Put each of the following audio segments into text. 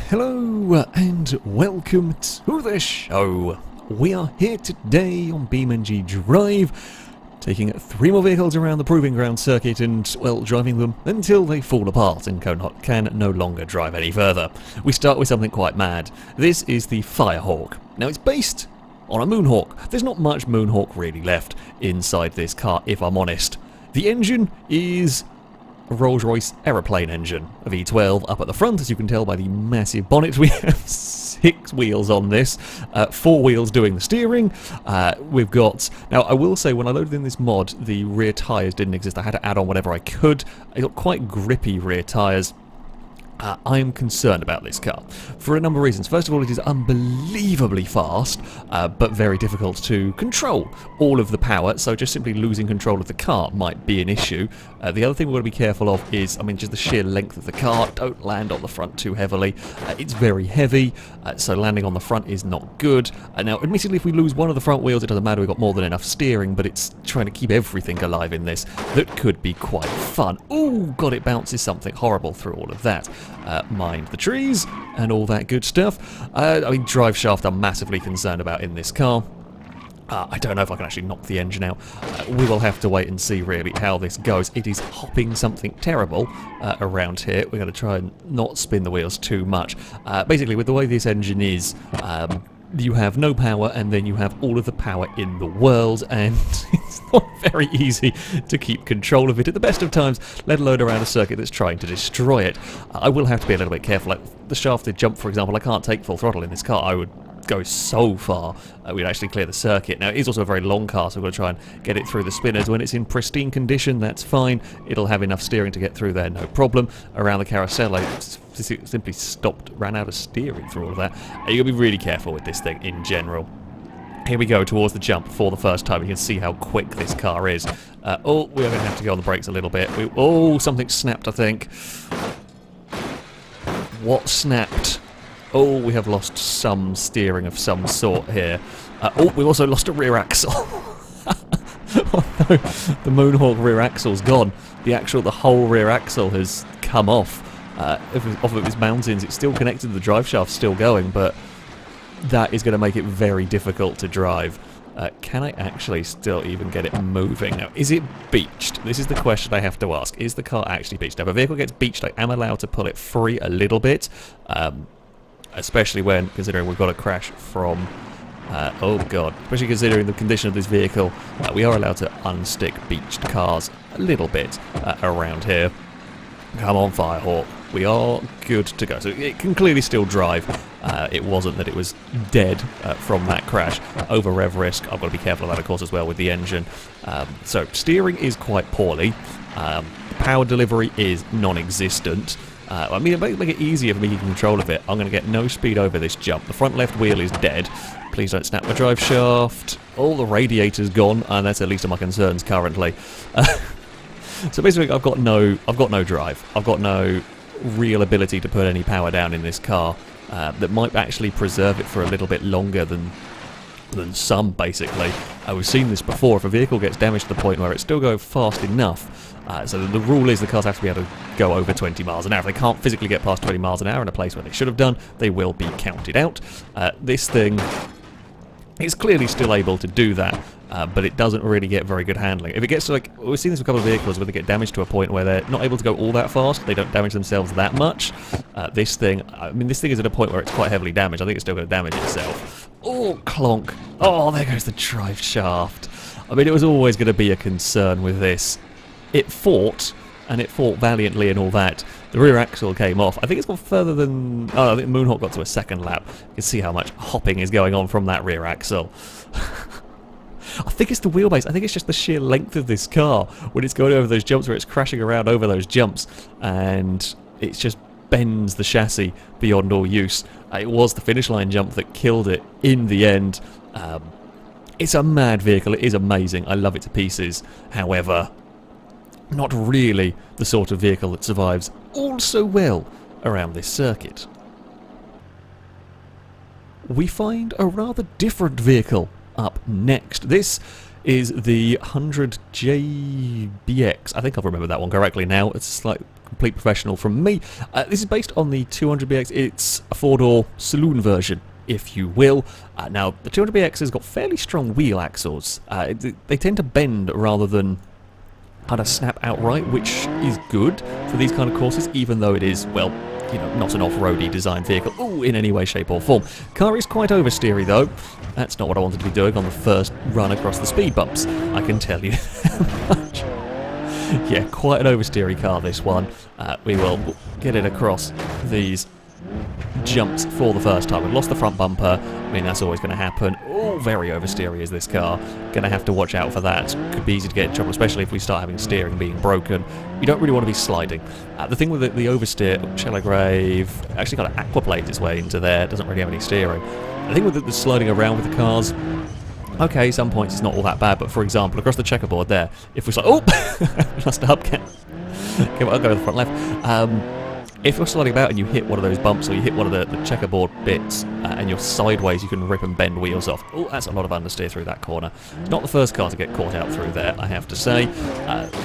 Hello and welcome to the show. We are here today on BeamNG Drive, taking 3 more vehicles around the Proving Ground circuit and, well, driving them until they fall apart and can no longer drive any further. We start with something quite mad. This is the Firehawk. Now, it's based on a Moonhawk. There's not much Moonhawk really left inside this car, if I'm honest. The engine is a Rolls-Royce aeroplane engine, a V12 up at the front, as you can tell by the massive bonnet. We have 6 wheels on this, 4 wheels doing the steering. We've got, now I will say, when I loaded in this mod, the rear tyres didn't exist. I had to add on whatever I could. I got quite grippy rear tyres. I am concerned about this car for a number of reasons. First of all, it is unbelievably fast, but very difficult to control all of the power, so just simply losing control of the car might be an issue. The other thing we've got to be careful of is, just the sheer length of the car. Don't land on the front too heavily. It's very heavy, so landing on the front is not good. Now, admittedly, if we lose one of the front wheels, it doesn't matter, we've got more than enough steering, but it's trying to keep everything alive in this. That could be quite fun. Ooh, God, it bounces something horrible through all of that. Mind the trees and all that good stuff. Drive shaft I'm massively concerned about in this car. I don't know if I can actually knock the engine out. We will have to wait and see really how this goes. It is hopping something terrible around here. We're going to try and not spin the wheels too much. Basically, with the way this engine is, you have no power and then you have all of the power in the world, and it's not very easy to keep control of it at the best of times, let alone around a circuit that's trying to destroy it. I will have to be a little bit careful. Like the shafted jump, for example, I can't take full throttle in this car. I would go so far we'd actually clear the circuit. Now, it is also a very long car, so we've got to try and get it through the spinners. When it's in pristine condition, that's fine. It'll have enough steering to get through there, no problem. Around the carousel, I simply ran out of steering through all of that. You've got to be really careful with this thing in general. Here we go towards the jump for the first time. You can see how quick this car is. We are going to have to go on the brakes a little bit. Something snapped, I think. What snapped? Oh, we have lost some steering of some sort here. We've also lost a rear axle. Oh no, the Moonhawk rear axle's gone. The whole rear axle has come off of its mountains. It's still connected to the drive shaft, still going, but that is going to make it very difficult to drive. Can I actually still even get it moving? Now, is it beached? This is the question I have to ask. Is the car actually beached? Now, if a vehicle gets beached, I am allowed to pull it free a little bit. Especially when, considering we've got a crash from, oh god, especially considering the condition of this vehicle, we are allowed to unstick beached cars a little bit around here. Come on, Firehawk, we are good to go. So it can clearly still drive. It wasn't that it was dead from that crash. Over rev risk, I've got to be careful of that, of course, as well with the engine. So steering is quite poorly. Power delivery is non-existent. It might make it easier for me to keep control of it. I'm going to get no speed over this jump. The front left wheel is dead. Please don't snap my drive shaft. All the radiator's gone, and that's the least of my concerns currently. So basically, I've got no drive. I've got no real ability to put any power down in this car that might actually preserve it for a little bit longer than some, basically. We've seen this before. If a vehicle gets damaged to the point where it still goes fast enough, so the rule is the cars have to be able to go over 20 miles an hour. If they can't physically get past 20 miles an hour in a place where they should have done, they will be counted out. This thing is clearly still able to do that, but it doesn't really get very good handling. If it gets to, like, we've seen this with a couple of vehicles where they get damaged to a point where they're not able to go all that fast, they don't damage themselves that much. This thing is at a point where it's quite heavily damaged. I think it's still going to damage itself. Oh, clonk. Oh, there goes the drive shaft. It was always going to be a concern with this. It fought, and it fought valiantly and all that. The rear axle came off. I think it's gone further than... I think Moonhawk got to a second lap. You can see how much hopping is going on from that rear axle. I think it's the wheelbase. I think it's just the sheer length of this car when it's going over those jumps, where it's crashing around over those jumps, and it just bends the chassis beyond all use. It was the finish line jump that killed it in the end. It's a mad vehicle. It is amazing. I love it to pieces. However, not really the sort of vehicle that survives all so well around this circuit. We find a rather different vehicle up next. This is the 100JBX. I think I've remembered that one correctly now. It's like complete professional from me. This is based on the 200BX. It's a 4-door saloon version, if you will. Now, the 200BX has got fairly strong wheel axles. They tend to bend rather than kind of snap outright, which is good for these kind of courses, even though it is, well, you know, not an off-roady designed vehicle in any way, shape or form. Car is quite oversteery though. That's not what I wanted to be doing on the first run across the speed bumps, I can tell you that much. Yeah, quite an oversteery car, this one. We will get it across these jumps for the first time. We've lost the front bumper. I mean, that's always going to happen. Oh, very oversteery is this car. Going to have to watch out for that. Could be easy to get in trouble, especially if we start having steering being broken. You don't really want to be sliding. The thing with the oversteer, Grave actually kind of aquaplanes its way into there. Doesn't really have any steering. The thing with the sliding around with the cars, okay, some points it's not all that bad, but for example, across the checkerboard there, if we slide, oh, lost a hubcap. Okay, well, I'll go to the front left. If you're sliding about and you hit one of those bumps or you hit one of the checkerboard bits and you're sideways, you can rip and bend wheels off. Oh, that's a lot of understeer through that corner. It's not the first car to get caught out through there, I have to say.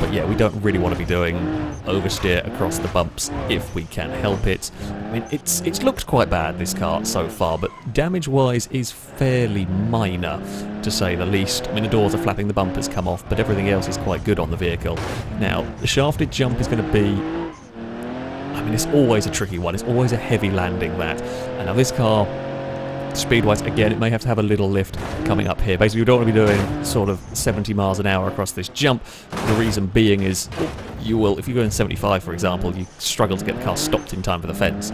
But yeah, we don't really want to be doing oversteer across the bumps if we can help it. I mean, it's looked quite bad, this car, so far, but damage-wise is fairly minor, to say the least. I mean, the doors are flapping, the bumpers come off, but everything else is quite good on the vehicle. Now, the shafted jump is going to be... I mean, it's always a tricky one. It's always a heavy landing, that. And now this car, speed-wise, again, it may have to have a little lift coming up here. Basically, we don't want to be doing sort of 70 miles an hour across this jump. The reason being is you will, if you go in 75, for example, you struggle to get the car stopped in time for the fence.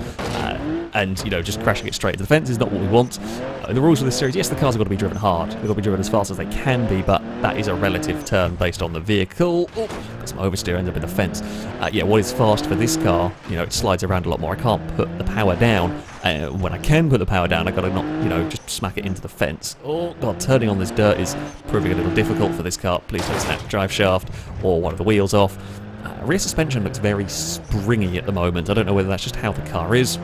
And, you know, just crashing it straight into the fence is not what we want. In the rules of this series, yes, the cars have got to be driven hard. They've got to be driven as fast as they can be, but that is a relative term based on the vehicle. Oh, got some oversteer, ends up in the fence. Yeah, what is fast for this car, you know, it slides around a lot more. I can't put the power down. When I can put the power down, I've got to not, you know, just smack it into the fence. Oh, God, turning on this dirt is proving a little difficult for this car. Please don't snap the drive shaft or one of the wheels off. Rear suspension looks very springy at the moment. I don't know whether that's just how the car is,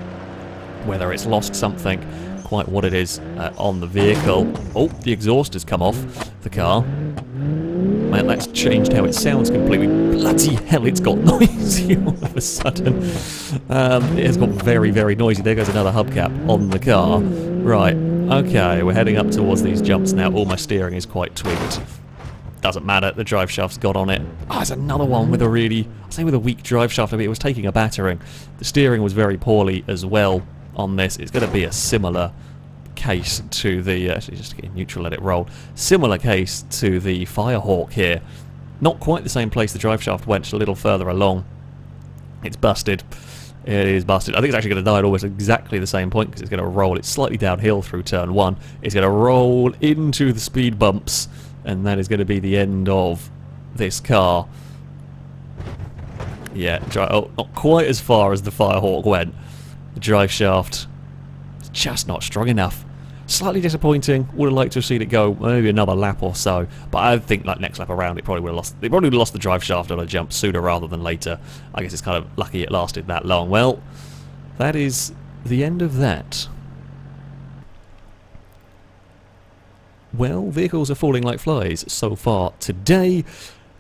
whether it's lost something, quite what it is on the vehicle. Oh, the exhaust has come off the car. Man, that's changed how it sounds completely. Bloody hell, it's got noisy all of a sudden. It has got very, very noisy. There goes another hubcap on the car. Right, okay, we're heading up towards these jumps now. All my steering is quite tweaked. Doesn't matter, the drive shaft's got on it. Oh, there's another one with a really, I say with a weak drive shaft. I mean, it was taking a battering. The steering was very poorly as well on this. It's going to be a similar case to the, actually just get neutral, let it roll. Similar case to the Firehawk here. Not quite the same place the drive shaft went, just a little further along. It's busted. It is busted. I think it's actually going to die at almost exactly the same point because it's going to roll. It's slightly downhill through turn 1. It's going to roll into the speed bumps, and that is going to be the end of this car. Yeah, oh, not quite as far as the Firehawk went. The drive shaft is just not strong enough. Slightly disappointing. Would have liked to have seen it go maybe another lap or so, but I think like next lap around it probably would have lost. They probably would have lost the drive shaft on a jump sooner rather than later. I guess it's kind of lucky it lasted that long. Well, that is the end of that. Well, vehicles are falling like flies so far today.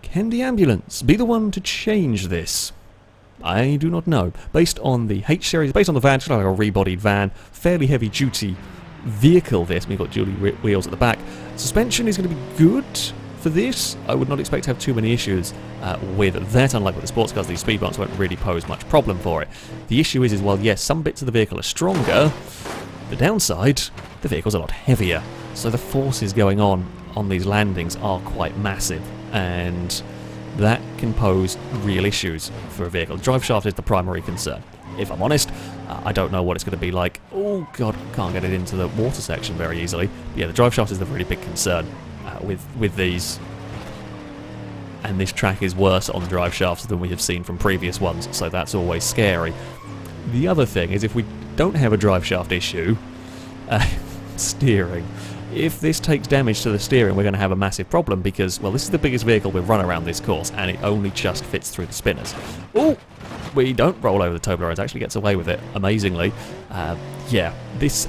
Can the ambulance be the one to change this? I do not know. Based on the H-Series, based on the van, it's like a rebodied van, fairly heavy-duty vehicle this. We've got dual wheels at the back. Suspension is going to be good for this. I would not expect to have too many issues with that, unlike with the sports cars. These speed bumps won't really pose much problem for it. The issue is well, yes, some bits of the vehicle are stronger. The downside, the vehicle's a lot heavier, so the forces going on these landings are quite massive, and that can pose real issues for a vehicle. The drive shaft is the primary concern. If I'm honest, I don't know what it's going to be like. Oh god, can't get it into the water section very easily. But yeah, the drive shaft is the really big concern with these. And this track is worse on drive shafts than we have seen from previous ones, so that's always scary. The other thing is if we don't have a drive shaft issue, steering. If this takes damage to the steering, we're going to have a massive problem because, well, this is the biggest vehicle we've run around this course, and it only just fits through the spinners. Oh! We don't roll over the Toblerone, it actually gets away with it, amazingly. Yeah, this,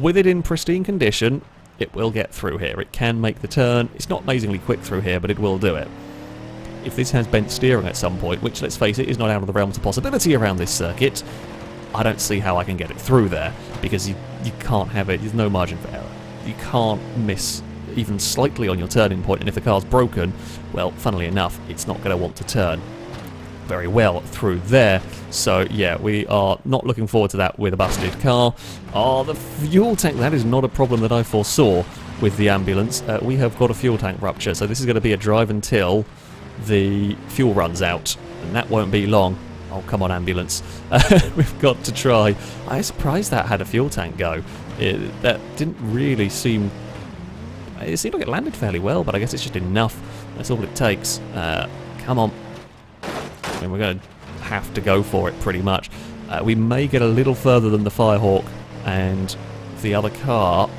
with it in pristine condition, it will get through here. It can make the turn. It's not amazingly quick through here, but it will do it. if this has bent steering at some point, which, let's face it, is not out of the realms of possibility around this circuit, I don't see how I can get it through there, because you can't have it, there's no margin for error. You can't miss even slightly on your turning point, and if the car's broken, well, funnily enough, it's not going to want to turn very well through there. So yeah, we are not looking forward to that with a busted car. Oh, the fuel tank, that is not a problem that I foresaw with the ambulance. We have got a fuel tank rupture, so this is going to be a drive until the fuel runs out, and that won't be long. Oh, come on, ambulance. We've got to try. I was surprised that had a fuel tank go. That didn't really seem... It seemed like it landed fairly well, but I guess it's just enough. That's all it takes. Come on. I mean, we're going to have to go for it, pretty much. We may get a little further than the Firehawk and the other car.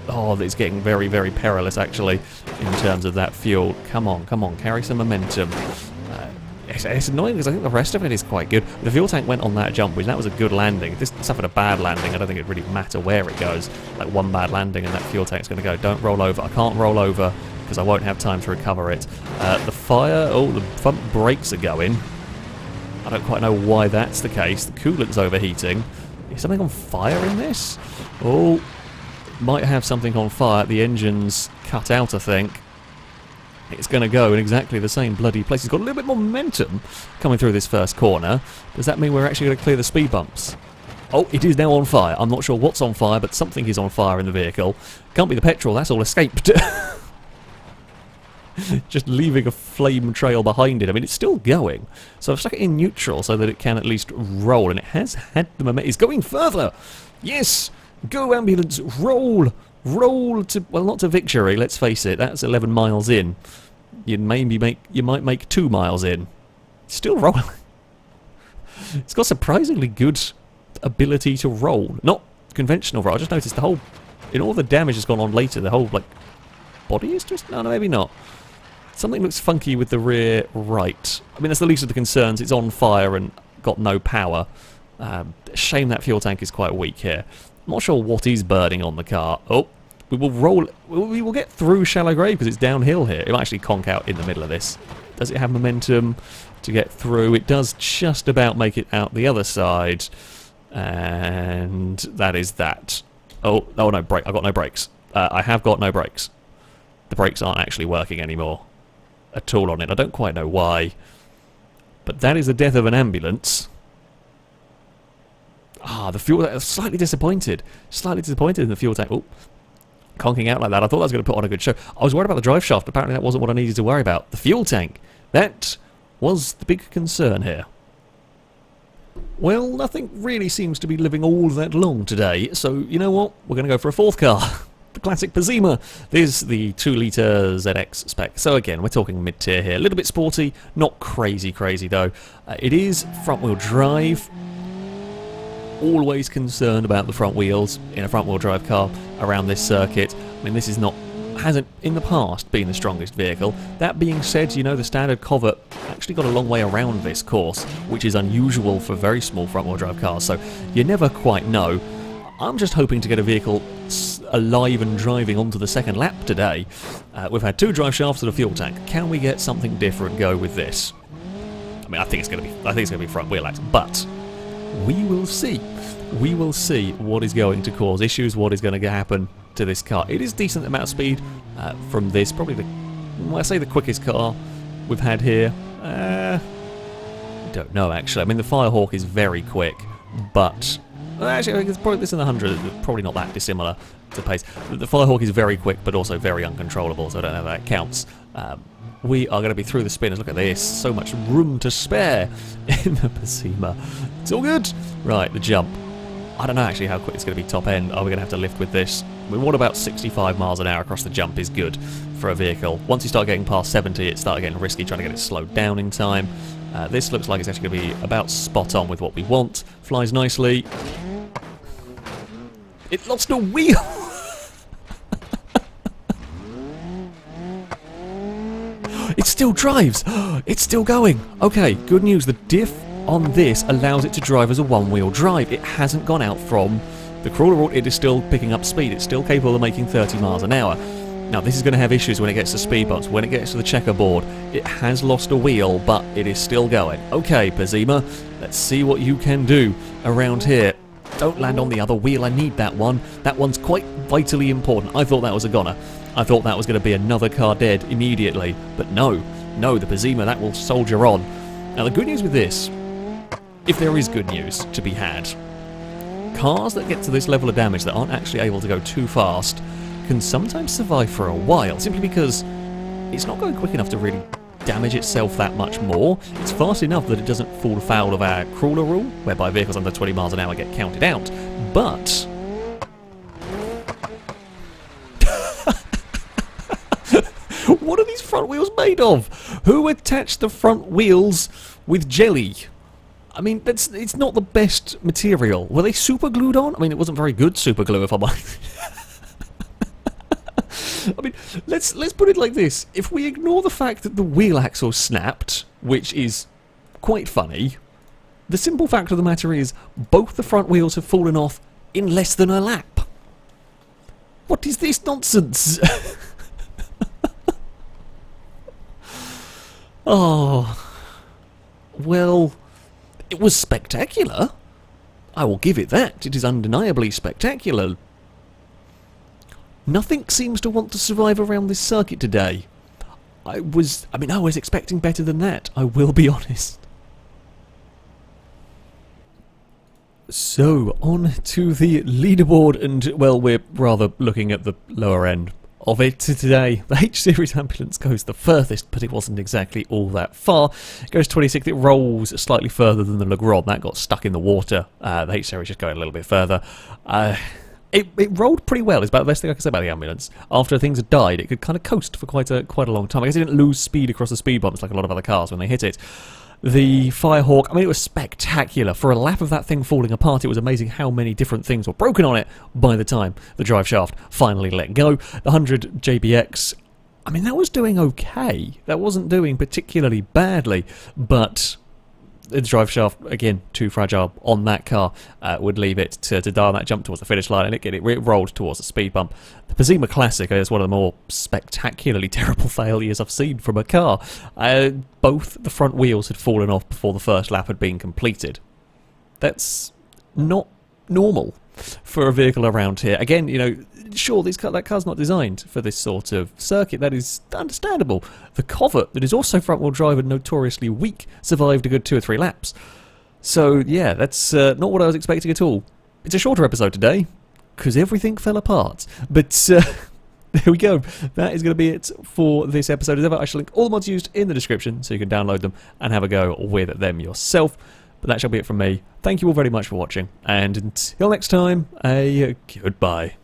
Oh, it's getting very, very perilous, actually, in terms of that fuel. Come on, carry some momentum. It's annoying because I think the rest of it is quite good. The fuel tank went on that jump, which that was a good landing. If this suffered a bad landing, I don't think it'd really matter where it goes. Like one bad landing and that fuel tank's going to go. Don't roll over. I can't roll over because I won't have time to recover it. The fire... Oh, the front brakes are going. I don't quite know why that's the case. The coolant's overheating. Is something on fire in this? Oh, might have something on fire. The engine's cut out, I think. It's going to go in exactly the same bloody place. It's got a little bit more momentum coming through this first corner. Does that mean we're actually going to clear the speed bumps? Oh, it is now on fire. I'm not sure what's on fire, but something is on fire in the vehicle. Can't be the petrol, that's all escaped. Just leaving a flame trail behind it. I mean, it's still going. So I've stuck it in neutral so that it can at least roll, and it has had the momentum. It's going further! Yes! Go, ambulance! Roll! Roll to... Well, not to victory, let's face it. That's 11 miles in. You might make 2 miles in. Still rolling. It's got surprisingly good ability to roll. Not conventional roll. I just noticed the whole... In all the damage that's gone on later, the whole, like... Body is just... No, maybe not. Something looks funky with the rear right. I mean, that's the least of the concerns. It's on fire and got no power. Shame that fuel tank is quite weak here. I'm not sure what is burning on the car. Oh, we will roll... We will get through Shallow Grave because it's downhill here. It might actually conk out in the middle of this. Does it have momentum to get through? It does just about make it out the other side. And that is that. Oh no, brake. I've got no brakes. I have got no brakes. The brakes aren't actually working anymore at all on it. I don't quite know why. But that is the death of an ambulance. Ah, the fuel... Slightly disappointed. Slightly disappointed in the fuel tank. Oh, conking out like that. I thought that was going to put on a good show. I was worried about the drive shaft. Apparently that wasn't what I needed to worry about. The fuel tank. That was the big concern here. Well, nothing really seems to be living all that long today. So, you know what? We're going to go for a fourth car. The classic Fezzama. This is the 2-litre ZX spec. So again, we're talking mid-tier here. A little bit sporty. Not crazy though. It is front-wheel drive. Always concerned about the front wheels in a front-wheel drive car around this circuit. I mean, this is not... hasn't in the past been the strongest vehicle. That being said, you know, the standard Covert actually got a long way around this course, which is unusual for very small front-wheel drive cars, so you never quite know. I'm just hoping to get a vehicle alive and driving onto the second lap today. We've had 2 drive shafts and a fuel tank. Can we get something different go with this? I mean, I think it's going to be front wheel axle, but we will see. We will see what is going to cause issues, what is going to happen to this car. It is decent amount of speed from this. Probably well, I say the quickest car we've had here. I don't know, actually. I mean, the Firehawk is very quick, but... Actually, I think it's probably this in the 100. Probably not that dissimilar to pace. The Firehawk is very quick, but also very uncontrollable, so I don't know if that counts. We are going to be through the spinners. Look at this. So much room to spare in the Fezzama. It's all good. Right, the jump. I don't know actually how quick it's going to be top end. Are we going to have to lift with this? I mean, what about 65 miles an hour across the jump is good for a vehicle. Once you start getting past 70, it starts getting risky trying to get it slowed down in time. This looks like it's actually going to be about spot on with what we want. Flies nicely. It lost a wheel! It still drives! It's still going! Okay, good news. The diff on this allows it to drive as a one-wheel drive. It hasn't gone out from the crawler. It is still picking up speed. It's still capable of making 30 miles an hour. Now this is going to have issues when it gets to speed bumps, when it gets to the checkerboard. It has lost a wheel, but it is still going. Okay, Fezzama, let's see what you can do around here. Don't land on the other wheel, I need that one. That one's quite vitally important. I thought that was a goner. I thought that was going to be another car dead immediately, but no, the Fezzama, that will soldier on. Now the good news with this, if there is good news to be had, cars that get to this level of damage that aren't actually able to go too fast can sometimes survive for a while, simply because it's not going quick enough to really damage itself that much more. It's fast enough that it doesn't fall foul of our crawler rule, whereby vehicles under 20 miles an hour get counted out, but... what are these front wheels made of? Who attached the front wheels with jelly? I mean, it's not the best material. Were they super glued on? I mean, it wasn't very good super glue, if I'm honest. I mean, let's put it like this. If we ignore the fact that the wheel axle snapped, which is quite funny, the simple fact of the matter is both the front wheels have fallen off in less than a lap. What is this nonsense? Oh, well, it was spectacular. I will give it that. It is undeniably spectacular. Nothing seems to want to survive around this circuit today. I was expecting better than that, I will be honest. So, on to the leaderboard, and, well, we're rather looking at the lower end of it today. The H-Series ambulance goes the furthest, but it wasn't exactly all that far. It goes 26th, it rolls slightly further than the Legrand. That got stuck in the water. The H-Series just going a little bit further. It rolled pretty well. It's about the best thing I can say about the ambulance. After things had died, it could kind of coast for quite a long time. I guess it didn't lose speed across the speed bumps like a lot of other cars when they hit it. The Firehawk, I mean, it was spectacular. For a lap of that thing falling apart, it was amazing how many different things were broken on it by the time the drive shaft finally let go. The 100 JBX, I mean, that was doing okay. That wasn't doing particularly badly, but the drive shaft, again, too fragile on that car, would leave it to die on that jump towards the finish line, and it rolled towards the speed bump. The Fezzama Classic is one of the more spectacularly terrible failures I've seen from a car. Both the front wheels had fallen off before the first lap had been completed. That's not normal for a vehicle around here. Again, you know, sure, that car's not designed for this sort of circuit. That is understandable. The Covert, that is also front-wheel drive and notoriously weak, survived a good 2 or 3 laps. So, yeah, that's not what I was expecting at all. It's a shorter episode today, because everything fell apart. But, there we go. That is going to be it for this episode. As ever, I shall link all the mods used in the description, so you can download them and have a go with them yourself. But that shall be it from me. Thank you all very much for watching, and until next time, a goodbye.